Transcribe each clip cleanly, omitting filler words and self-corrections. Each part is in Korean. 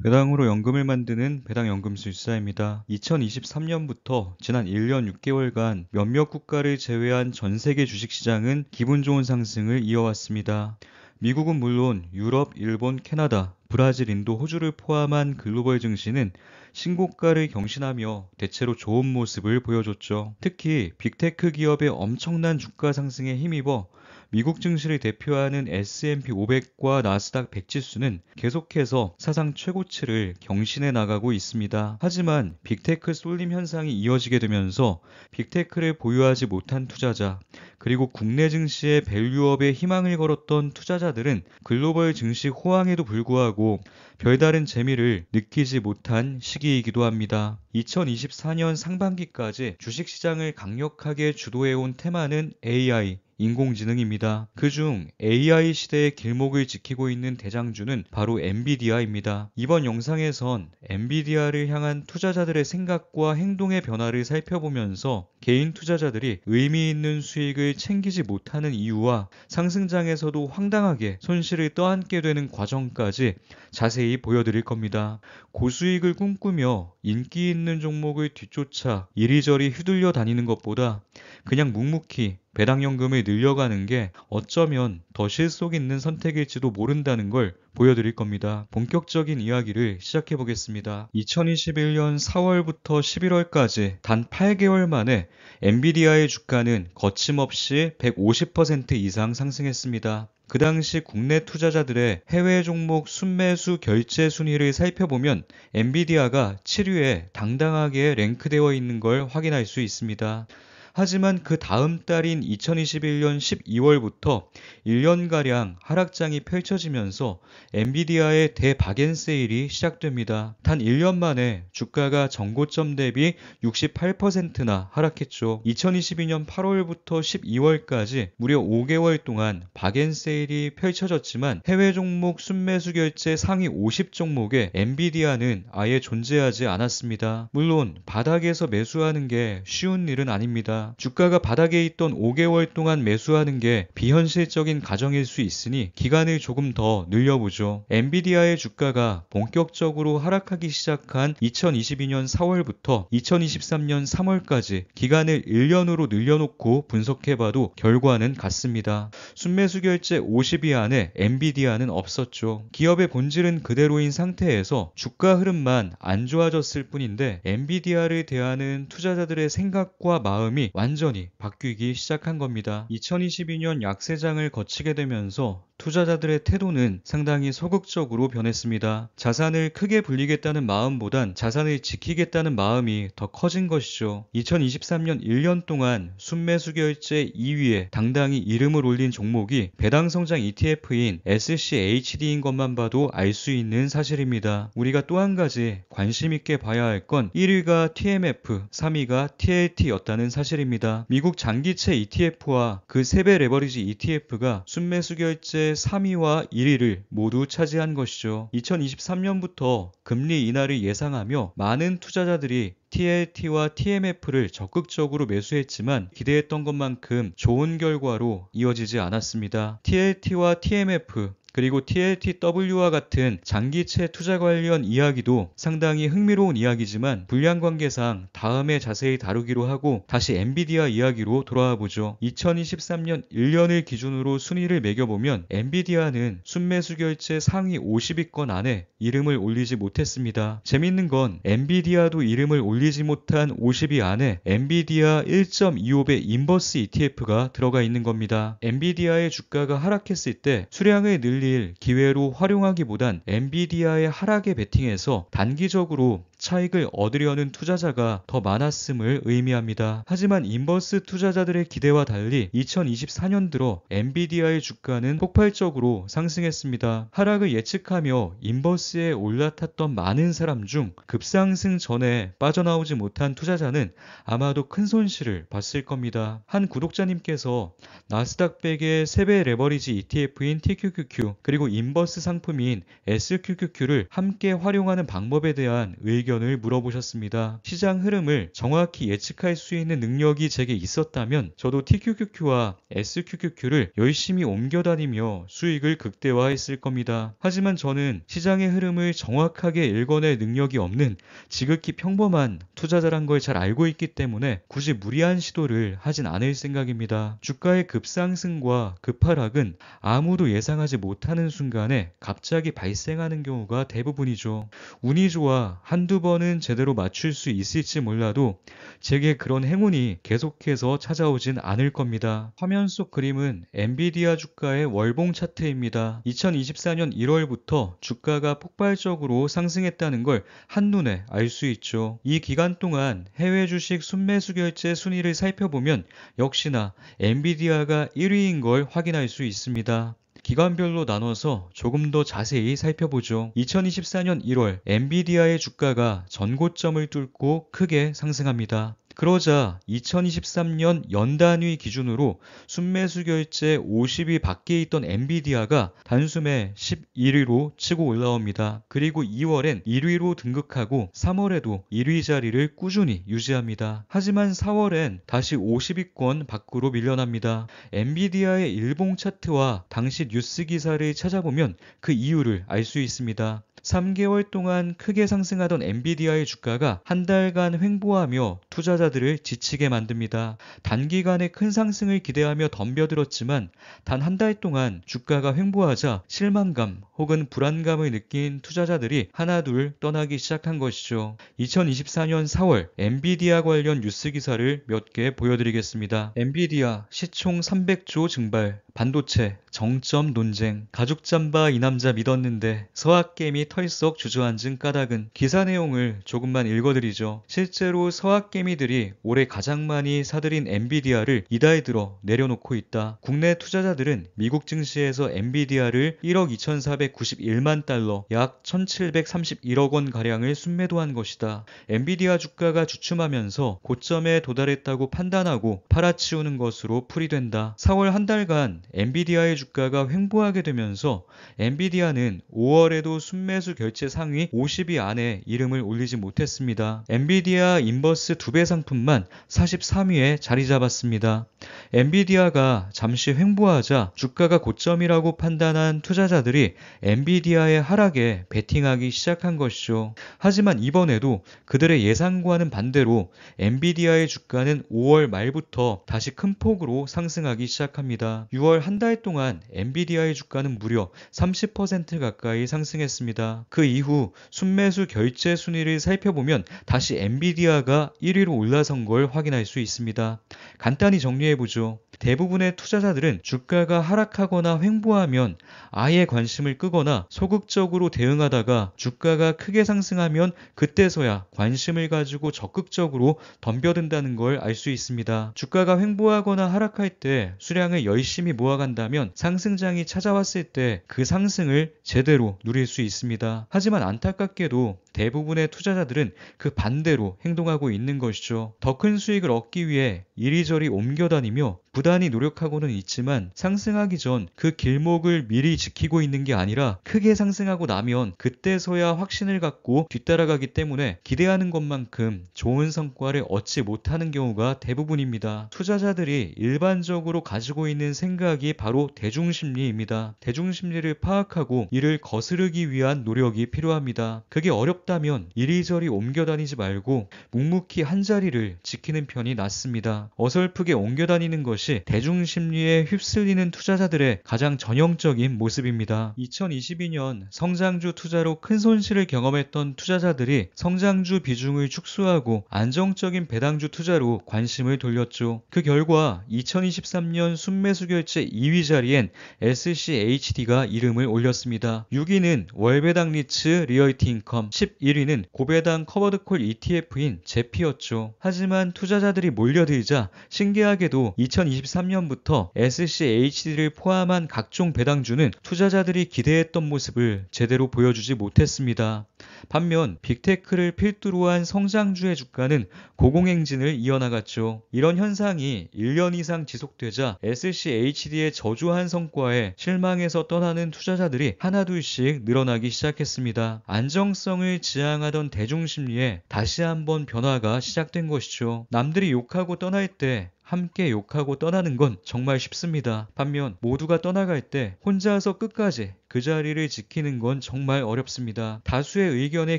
배당으로 연금을 만드는 배당연금술사입니다. 2023년부터 지난 1년 6개월간 몇몇 국가를 제외한 전 세계 주식시장은 기분 좋은 상승을 이어왔습니다. 미국은 물론 유럽, 일본, 캐나다, 브라질, 인도, 호주를 포함한 글로벌 증시는 신고가를 경신하며 대체로 좋은 모습을 보여줬죠. 특히 빅테크 기업의 엄청난 주가 상승에 힘입어 미국 증시를 대표하는 S&P 500과 나스닥 100 지수는 계속해서 사상 최고치를 경신해 나가고 있습니다. 하지만 빅테크 쏠림 현상이 이어지게 되면서 빅테크를 보유하지 못한 투자자, 그리고 국내 증시의 밸류업에 희망을 걸었던 투자자들은 글로벌 증시 호황에도 불구하고 별다른 재미를 느끼지 못한 시기이기도 합니다. 2024년 상반기까지 주식시장을 강력하게 주도해온 테마는 AI, 인공지능입니다. 그중 AI 시대의 길목을 지키고 있는 대장주는 바로 엔비디아입니다. 이번 영상에선 엔비디아를 향한 투자자들의 생각과 행동의 변화를 살펴보면서 개인 투자자들이 의미 있는 수익을 챙기지 못하는 이유와 상승장에서도 황당하게 손실을 떠안게 되는 과정까지 자세히 보여드릴 겁니다. 고수익을 꿈꾸며 인기 있는 종목을 뒤쫓아 이리저리 휘둘려 다니는 것보다 그냥 묵묵히 배당연금을 늘려가는 게 어쩌면 더 실속 있는 선택일지도 모른다는 걸 보여드릴 겁니다. 본격적인 이야기를 시작해 보겠습니다. 2021년 4월부터 11월까지 단 8개월 만에 엔비디아의 주가는 거침없이 150% 이상 상승했습니다. 그 당시 국내 투자자들의 해외 종목 순매수 결제 순위를 살펴보면 엔비디아가 7위에 당당하게 랭크되어 있는 걸 확인할 수 있습니다. 하지만 그 다음 달인 2021년 12월부터 1년가량 하락장이 펼쳐지면서 엔비디아의 대박앤세일이 시작됩니다. 단 1년 만에 주가가 전고점 대비 68%나 하락했죠. 2022년 8월부터 12월까지 무려 5개월 동안 박앤세일이 펼쳐졌지만 해외 종목 순매수 결제 상위 50 종목에 엔비디아는 아예 존재하지 않았습니다. 물론 바닥에서 매수하는 게 쉬운 일은 아닙니다. 주가가 바닥에 있던 5개월 동안 매수하는 게 비현실적인 가정일 수 있으니 기간을 조금 더 늘려보죠. 엔비디아의 주가가 본격적으로 하락하기 시작한 2022년 4월부터 2023년 3월까지 기간을 1년으로 늘려놓고 분석해봐도 결과는 같습니다. 순매수 결제 50위 안에 엔비디아는 없었죠. 기업의 본질은 그대로인 상태에서 주가 흐름만 안 좋아졌을 뿐인데 엔비디아를 대하는 투자자들의 생각과 마음이 완전히 바뀌기 시작한 겁니다. 2022년 약세장을 거치게 되면서 투자자들의 태도는 상당히 소극적으로 변했습니다. 자산을 크게 불리겠다는 마음보단 자산을 지키겠다는 마음이 더 커진 것이죠. 2023년 1년 동안 순매수 결제 2위에 당당히 이름을 올린 종목이 배당성장 ETF인 SCHD인 것만 봐도 알 수 있는 사실입니다. 우리가 또 한 가지 관심 있게 봐야 할 건 1위가 TMF, 3위가 TLT였다는 사실입니다. 미국 장기채 ETF와 그 3배 레버리지 ETF가 순매수 결제 3위와 1위를 모두 차지한 것이죠. 2023년부터 금리 인하를 예상하며 많은 투자자들이 TLT와 TMF를 적극적으로 매수했지만 기대했던 것만큼 좋은 결과로 이어지지 않았습니다. TLT와 TMF 그리고 TLTW와 같은 장기채 투자 관련 이야기도 상당히 흥미로운 이야기지만 불량 관계상 다음에 자세히 다루기로 하고 다시 엔비디아 이야기로 돌아와 보죠. 2023년 1년을 기준으로 순위를 매겨보면 엔비디아는 순매수 결제 상위 50위권 안에 이름을 올리지 못했습니다. 재밌는 건 엔비디아도 이름을 올리지 못한 50위 안에 엔비디아 1.25배 인버스 ETF가 들어가 있는 겁니다. 엔비디아의 주가가 하락했을 때 수량을 늘릴 기회로 활용하기보단 엔비디아의 하락에 베팅해서 단기적으로 차익을 얻으려는 투자자가 더 많았음을 의미합니다. 하지만 인버스 투자자들의 기대와 달리 2024년 들어 엔비디아의 주가는 폭발적으로 상승했습니다. 하락을 예측하며 인버스에 올라탔던 많은 사람 중 급상승 전에 빠져나오지 못한 투자자는 아마도 큰 손실을 봤을 겁니다. 한 구독자님께서 나스닥 100의 3배 레버리지 ETF인 TQQQ 그리고 인버스 상품인 SQQQ를 함께 활용하는 방법에 대한 의견 의견을 물어보셨습니다. 시장 흐름을 정확히 예측할 수 있는 능력이 제게 있었다면 저도 TQQQ와 SQQQ를 열심히 옮겨다니며 수익을 극대화했을 겁니다. 하지만 저는 시장의 흐름을 정확하게 읽어낼 능력이 없는 지극히 평범한 투자자란 걸 잘 알고 있기 때문에 굳이 무리한 시도를 하진 않을 생각입니다. 주가의 급상승과 급하락은 아무도 예상하지 못하는 순간에 갑자기 발생하는 경우가 대부분이죠. 운이 좋아 한두 번은 제대로 맞출 수 있을지 몰라도 제게 그런 행운이 계속해서 찾아오진 않을 겁니다. 화면 속 그림은 엔비디아 주가의 월봉 차트입니다. 2024년 1월부터 주가가 폭발적으로 상승했다는 걸 한눈에 알 수 있죠. 이 기간 동안 해외 주식 순매수 결제 순위를 살펴보면 역시나 엔비디아가 1위인 걸 확인할 수 있습니다. 기관별로 나눠서 조금 더 자세히 살펴보죠. 2024년 1월 엔비디아의 주가가 전고점을 뚫고 크게 상승합니다. 그러자 2023년 연단위 기준으로 순매수 결제 50위 밖에 있던 엔비디아가 단숨에 11위로 치고 올라옵니다. 그리고 2월엔 1위로 등극하고 3월에도 1위 자리를 꾸준히 유지합니다. 하지만 4월엔 다시 50위권 밖으로 밀려납니다. 엔비디아의 일봉 차트와 당시 뉴스 기사를 찾아보면 그 이유를 알 수 있습니다. 3개월 동안 크게 상승하던 엔비디아의 주가가 한 달간 횡보하며 투자자들을 지치게 만듭니다. 단기간에 큰 상승을 기대하며 덤벼들었지만 단 한 달 동안 주가가 횡보하자 실망감 혹은 불안감을 느낀 투자자들이 하나둘 떠나기 시작한 것이죠. 2024년 4월 엔비디아 관련 뉴스 기사를 몇 개 보여드리겠습니다. 엔비디아 시총 300조 증발, 반도체 정점 논쟁, 가죽 잠바 이 남자 믿었는데 서학개미 털썩 주저앉은 까닭은. 기사 내용을 조금만 읽어드리죠. 실제로 서학개미들이 올해 가장 많이 사들인 엔비디아를 이달 들어 내려놓고 있다. 국내 투자자들은 미국 증시에서 엔비디아를 1억 2,491만 달러, 약 1,731억 원 가량을 순매도한 것이다. 엔비디아 주가가 주춤하면서 고점에 도달했다고 판단하고 팔아치우는 것으로 풀이된다. 4월 한 달간 엔비디아의 주가가 횡보하게 되면서 엔비디아는 5월에도 순매수 결제 상위 50위 안에 이름을 올리지 못했습니다. 엔비디아 인버스 2배 상품만 43위에 자리 잡았습니다. 엔비디아가 잠시 횡보하자 주가가 고점이라고 판단한 투자자들이 엔비디아의 하락에 베팅하기 시작한 것이죠. 하지만 이번에도 그들의 예상과는 반대로 엔비디아의 주가는 5월 말부터 다시 큰 폭으로 상승하기 시작합니다. 6월 한 달 동안 엔비디아의 주가는 무려 30% 가까이 상승했습니다. 그 이후 순매수 결제 순위를 살펴보면 다시 엔비디아가 1위로 올라선 걸 확인할 수 있습니다. 간단히 정리해보죠. 대부분의 투자자들은 주가가 하락하거나 횡보하면 아예 관심을 끄거나 소극적으로 대응하다가 주가가 크게 상승하면 그때서야 관심을 가지고 적극적으로 덤벼든다는 걸 알 수 있습니다. 주가가 횡보하거나 하락할 때 수량을 열심히 모아간다면 상승장이 찾아왔을 때 그 상승을 제대로 누릴 수 있습니다. 하지만 안타깝게도 대부분의 투자자들은 그 반대로 행동하고 있는 것이죠. 더 큰 수익을 얻기 위해 이리저리 옮겨다니며 부단히 노력하고는 있지만 상승하기 전 그 길목을 미리 지키고 있는 게 아니라 크게 상승하고 나면 그때서야 확신을 갖고 뒤따라가기 때문에 기대하는 것만큼 좋은 성과를 얻지 못하는 경우가 대부분입니다. 투자자들이 일반적으로 가지고 있는 생각이 바로 대중심리입니다. 대중심리를 파악하고 이를 거스르기 위한 노력이 필요합니다. 그게 어렵다면 이리저리 옮겨다니지 말고 묵묵히 한 자리를 지키는 편이 낫습니다. 어설프게 옮겨다니는 것이 대중심리에 휩쓸리는 투자자들의 가장 전형적인 모습입니다. 2022년 성장주 투자로 큰 손실을 경험했던 투자자들이 성장주 비중을 축소하고 안정적인 배당주 투자로 관심을 돌렸죠. 그 결과 2023년 순매수 결제 2위 자리엔 SCHD가 이름을 올렸습니다. 6위는 월배당 리츠 리얼티 인컴, 11위는 고배당 커버드콜 ETF인 제피였죠. 하지만 투자자들이 몰려들자 되자 신기하게도 2023년부터 SCHD를 포함한 각종 배당주는 투자자들이 기대했던 모습을 제대로 보여주지 못했습니다. 반면 빅테크를 필두로 한 성장주의 주가는 고공행진을 이어나갔죠. 이런 현상이 1년 이상 지속되자 SCHD의 저조한 성과에 실망해서 떠나는 투자자들이 하나둘씩 늘어나기 시작했습니다. 안정성을 지향하던 대중심리에 다시 한번 변화가 시작된 것이죠. 남들이 욕하고 떠날 때 함께 욕하고 떠나는 건 정말 쉽습니다. 반면 모두가 떠나갈 때 혼자서 끝까지 그 자리를 지키는 건 정말 어렵습니다. 다수의 의견에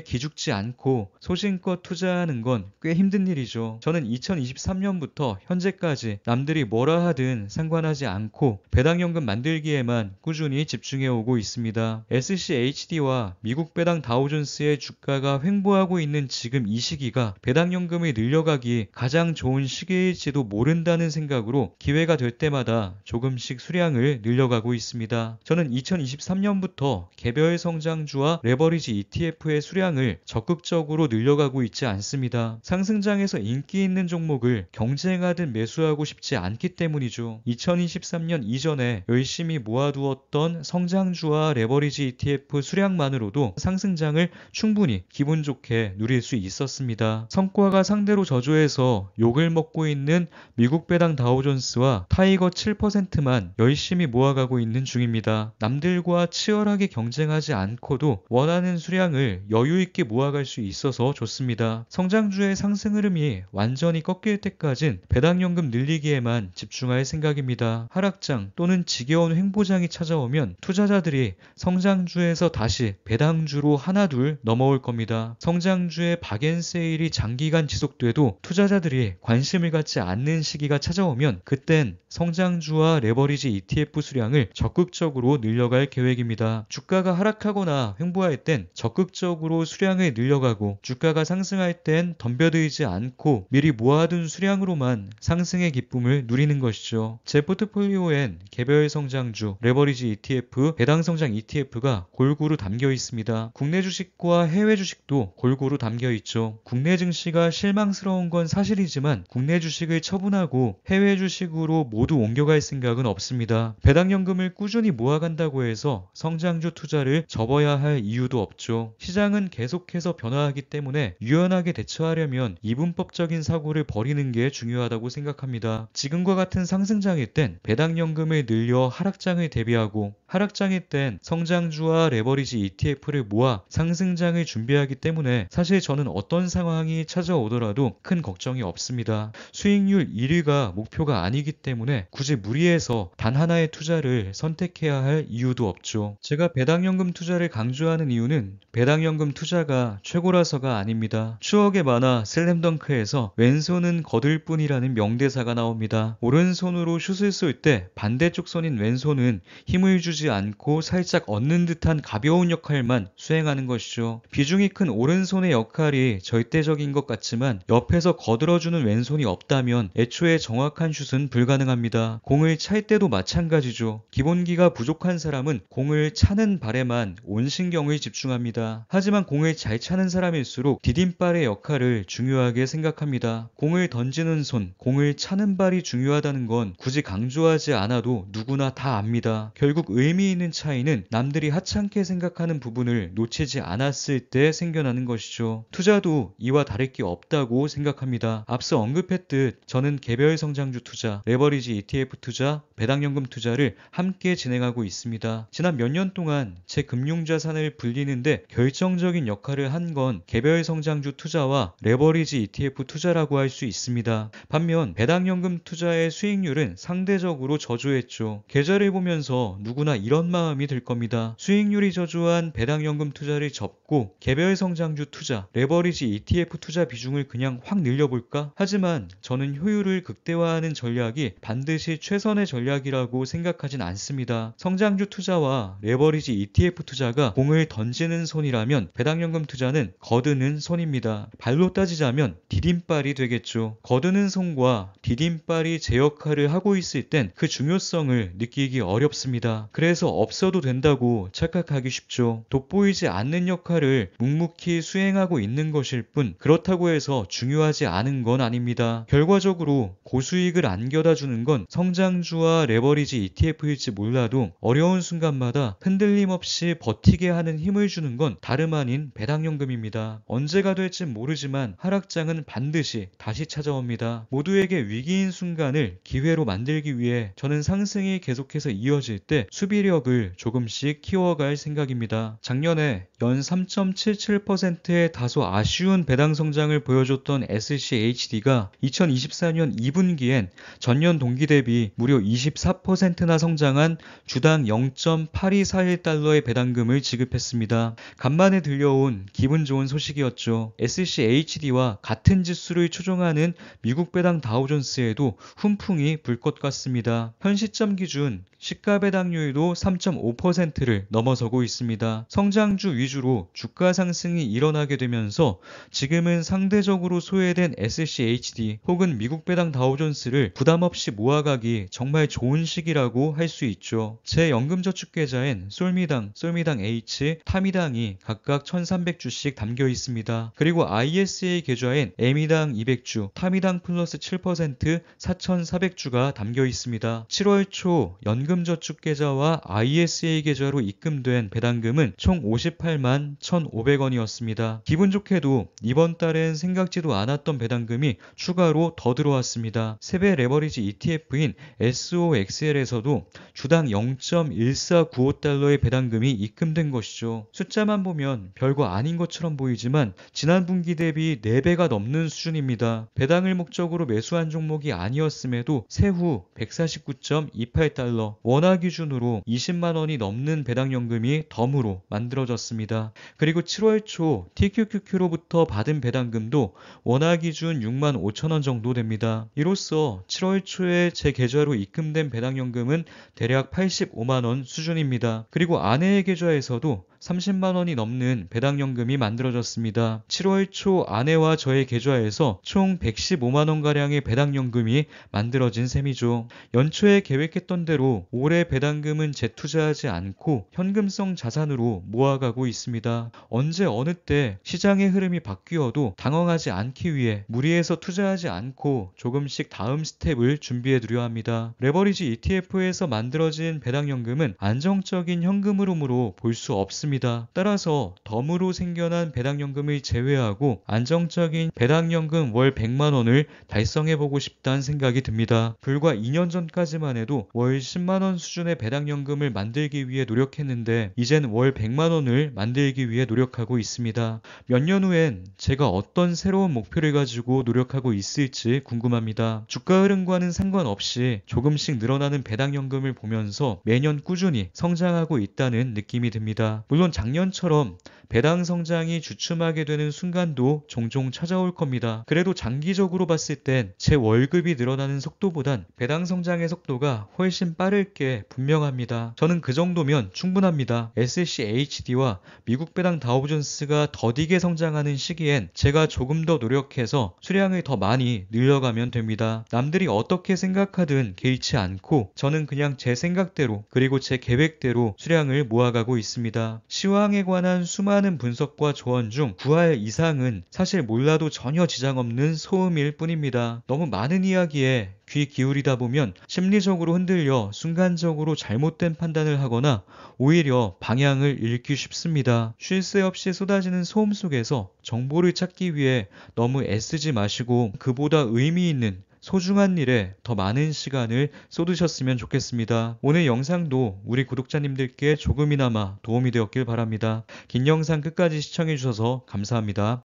기죽지 않고 소신껏 투자하는 건 꽤 힘든 일이죠. 저는 2023년부터 현재까지 남들이 뭐라 하든 상관하지 않고 배당연금 만들기에만 꾸준히 집중해오고 있습니다. SCHD와 미국 배당 다우존스의 주가가 횡보하고 있는 지금 이 시기가 배당연금을 늘려가기 가장 좋은 시기일지도 모른다는 생각으로 기회가 될 때마다 조금씩 수량을 늘려가고 있습니다. 저는 2023년부터 개별 성장주와 레버리지 ETF의 수량을 적극적으로 늘려가고 있지 않습니다. 상승장에서 인기 있는 종목을 경쟁하듯 매수하고 싶지 않기 때문이죠. 2023년 이전에 열심히 모아두었던 성장주와 레버리지 ETF 수량만으로도 상승장을 충분히 기분 좋게 누릴 수 있었습니다. 성과가 상대로 저조해서 욕을 먹고 있는 미국 배당 다우존스와 타이거 7%만 열심히 모아가고 있는 중입니다. 남들과 치열하게 경쟁하지 않고도 원하는 수량을 여유있게 모아갈 수 있어서 좋습니다. 성장주의 상승 흐름이 완전히 꺾일 때까진 배당연금 늘리기에만 집중할 생각입니다. 하락장 또는 지겨운 횡보장이 찾아오면 투자자들이 성장주에서 다시 배당주로 하나둘 넘어올 겁니다. 성장주의 박앤세일이 장기간 지속돼도 투자자들이 관심을 갖지 않는 시기가 찾아오면 그땐 성장주와 레버리지 ETF 수량을 적극적으로 늘려갈 계획입니다. 주가가 하락하거나 횡보할 땐 적극적으로 수량을 늘려가고 주가가 상승할 땐 덤벼들지 않고 미리 모아둔 수량으로만 상승의 기쁨을 누리는 것이죠. 제 포트폴리오엔 개별 성장주, 레버리지 ETF, 배당 성장 ETF가 골고루 담겨 있습니다. 국내 주식과 해외 주식도 골고루 담겨 있죠. 국내 증시가 실망스러운 건 사실이지만 국내 주식을 처분하고 해외 주식으로 모두 옮겨갈 생각은 없습니다. 배당연금을 꾸준히 모아간다고 해서 성장주 투자를 접어야 할 이유도 없죠. 시장은 계속해서 변화하기 때문에 유연하게 대처하려면 이분법적인 사고를 버리는 게 중요하다고 생각합니다. 지금과 같은 상승장일 땐 배당연금을 늘려 하락장을 대비하고 하락장일 땐 성장주와 레버리지 ETF를 모아 상승장을 준비하기 때문에 사실 저는 어떤 상황이 찾아오더라도 큰 걱정이 없습니다. 수익률 1위가 목표가 아니기 때문에 굳이 무리해서 단 하나의 투자를 선택해야 할 이유도 없죠. 제가 배당연금 투자를 강조하는 이유는 배당연금 투자가 최고라서가 아닙니다. 추억의 만화 슬램덩크에서 왼손은 거들 뿐이라는 명대사가 나옵니다. 오른손으로 슛을 쏠 때 반대쪽 손인 왼손은 힘을 주지 않고 살짝 얻는 듯한 가벼운 역할만 수행하는 것이죠. 비중이 큰 오른손의 역할이 절대적인 것 같지만 옆에서 거들어주는 왼손이 없다면 애초에 정확한 슛은 불가능합니다. 공을 찰 때도 마찬가지죠. 기본기가 부족한 사람은 공을 차는 발에만 온 신경을 집중합니다. 하지만 공을 잘 차는 사람일수록 디딤발의 역할을 중요하게 생각합니다. 공을 던지는 손, 공을 차는 발이 중요하다는 건 굳이 강조하지 않아도 누구나 다 압니다. 결국 의미 있는 차이는 남들이 하찮게 생각하는 부분을 놓치지 않았을 때 생겨나는 것이죠. 투자도 이와 다를 게 없다고 생각합니다. 앞서 언급했듯 저는 개별 성장주 투자, 레버리지 ETF 투자, 배당연금 투자를 함께 진행하고 있습니다. 지난 몇 년 동안 제 금융자산을 불리는데 결정적인 역할을 한 건 개별 성장주 투자와 레버리지 ETF 투자라고 할 수 있습니다. 반면 배당연금 투자의 수익률은 상대적으로 저조했죠. 계좌를 보면서 누구나 이런 마음이 들 겁니다. 수익률이 저조한 배당연금 투자를 접고 개별 성장주 투자, 레버리지 ETF 투자 비중을 그냥 확 늘려볼까? 하지만 저는 효율을 극대화하는 전략이 반드시 최선의 전략이라고 생각하진 않습니다. 성장주 투자와 투자와 레버리지 ETF 투자가 공을 던지는 손이라면 배당연금 투자는 거두는 손입니다. 발로 따지자면 디딤발이 되겠죠. 거두는 손과 디딤발이 제 역할을 하고 있을 땐 그 중요성을 느끼기 어렵습니다. 그래서 없어도 된다고 착각하기 쉽죠. 돋보이지 않는 역할을 묵묵히 수행하고 있는 것일 뿐 그렇다고 해서 중요하지 않은 건 아닙니다. 결과적으로 고수익을 안겨다 주는 건 성장주와 레버리지 ETF일지 몰라도 어려운 순간마다 흔들림 없이 버티게 하는 힘을 주는 건 다름 아닌 배당연금입니다. 언제가 될진 모르지만 하락장은 반드시 다시 찾아옵니다. 모두에게 위기인 순간을 기회로 만들기 위해 저는 상승이 계속해서 이어질 때 수비력을 조금씩 키워갈 생각입니다. 작년에 연 3.77%의 다소 아쉬운 배당 성장을 보여줬던 SCHD가 2024년 2분기엔 전년 동기 대비 무려 24%나 성장한 주당 0.8241달러의 배당금을 지급했습니다. 간만에 들려온 기분 좋은 소식이었죠. SCHD와 같은 지수를 추종하는 미국 배당 다우존스에도 훈풍이 불 것 같습니다. 현 시점 기준 시가 배당률도 3.5%를 넘어서고 있습니다. 성장주 위주로 주가 상승이 일어나게 되면서 지금은 상대적으로 소외된 SCHD 혹은 미국 배당 다우존스를 부담없이 모아가기 정말 좋은 시기라고 할 수 있죠. 제 연금저축계좌엔 솔미당, 솔미당 H, 타미당이 각각 1300주씩 담겨 있습니다. 그리고 ISA 계좌엔 에미당 200주, 타미당 플러스 7%, 4400주가 담겨 있습니다. 7월 초 연금저축계좌와 ISA 계좌로 입금된 배당금은 총 58만 1,500원이었습니다. 기분 좋게도 이번 달엔 생각지도 않았던 배당금이 추가로 더 들어왔습니다. 세배 레버리지 ETF인 SOXL에서도 주당 0.1495달러의 배당금이 입금된 것이죠. 숫자만 보면 별거 아닌 것처럼 보이지만 지난 분기 대비 4배가 넘는 수준입니다. 배당을 목적으로 매수한 종목이 아니었음에도 세후 149.28달러, 원화 기준으로 20만원이 넘는 배당연금이 덤으로 만들어졌습니다. 그리고 7월 초 TQQQ로부터 받은 배당금도 원화 기준 6만 5천원 정도 됩니다. 이로써 7월 초에 제 계좌로 입금된 배당연금은 대략 85만원 수준입니다. 그리고 아내의 계좌에서도 30만원이 넘는 배당연금이 만들어졌습니다. 7월 초 아내와 저의 계좌에서 총 115만원가량의 배당연금이 만들어진 셈이죠. 연초에 계획했던 대로 올해 배당금은 재투자하지 않고 현금성 자산으로 모아가고 있습니다. 언제 어느 때 시장의 흐름이 바뀌어도 당황하지 않기 위해 무리해서 투자하지 않고 조금씩 다음 스텝을 준비해두려 합니다. 레버리지 ETF에서 만들어진 배당연금은 안정적인 현금 흐름으로 볼 수 없습니다. 따라서 덤으로 생겨난 배당연금을 제외하고 안정적인 배당연금 월 100만원을 달성해보고 싶다는 생각이 듭니다. 불과 2년 전까지만 해도 월 10만원 수준의 배당연금을 만들기 위해 노력했는데 이젠 월 100만원을 만들기 위해 노력하고 있습니다. 몇 년 후엔 제가 어떤 새로운 목표를 가지고 노력하고 있을지 궁금합니다. 주가 흐름과는 상관없이 조금씩 늘어나는 배당연금을 보면서 매년 꾸준히 성장하고 있다는 느낌이 듭니다. 물론 작년처럼 배당 성장이 주춤하게 되는 순간도 종종 찾아올 겁니다. 그래도 장기적으로 봤을 땐 제 월급이 늘어나는 속도보단 배당 성장의 속도가 훨씬 빠를 게 분명합니다. 저는 그 정도면 충분합니다. SCHD와 미국 배당 다우존스가 더디게 성장하는 시기엔 제가 조금 더 노력해서 수량을 더 많이 늘려가면 됩니다. 남들이 어떻게 생각하든 개의치 않고 저는 그냥 제 생각대로 그리고 제 계획대로 수량을 모아가고 있습니다. 시황에 관한 수많은 분석과 조언 중 9할 이상은 사실 몰라도 전혀 지장 없는 소음일 뿐입니다. 너무 많은 이야기에 귀 기울이다 보면 심리적으로 흔들려 순간적으로 잘못된 판단을 하거나 오히려 방향을 잃기 쉽습니다. 쉴 새 없이 쏟아지는 소음 속에서 정보를 찾기 위해 너무 애쓰지 마시고 그보다 의미 있는 소중한 일에 더 많은 시간을 쏟으셨으면 좋겠습니다. 오늘 영상도 우리 구독자님들께 조금이나마 도움이 되었길 바랍니다. 긴 영상 끝까지 시청해주셔서 감사합니다.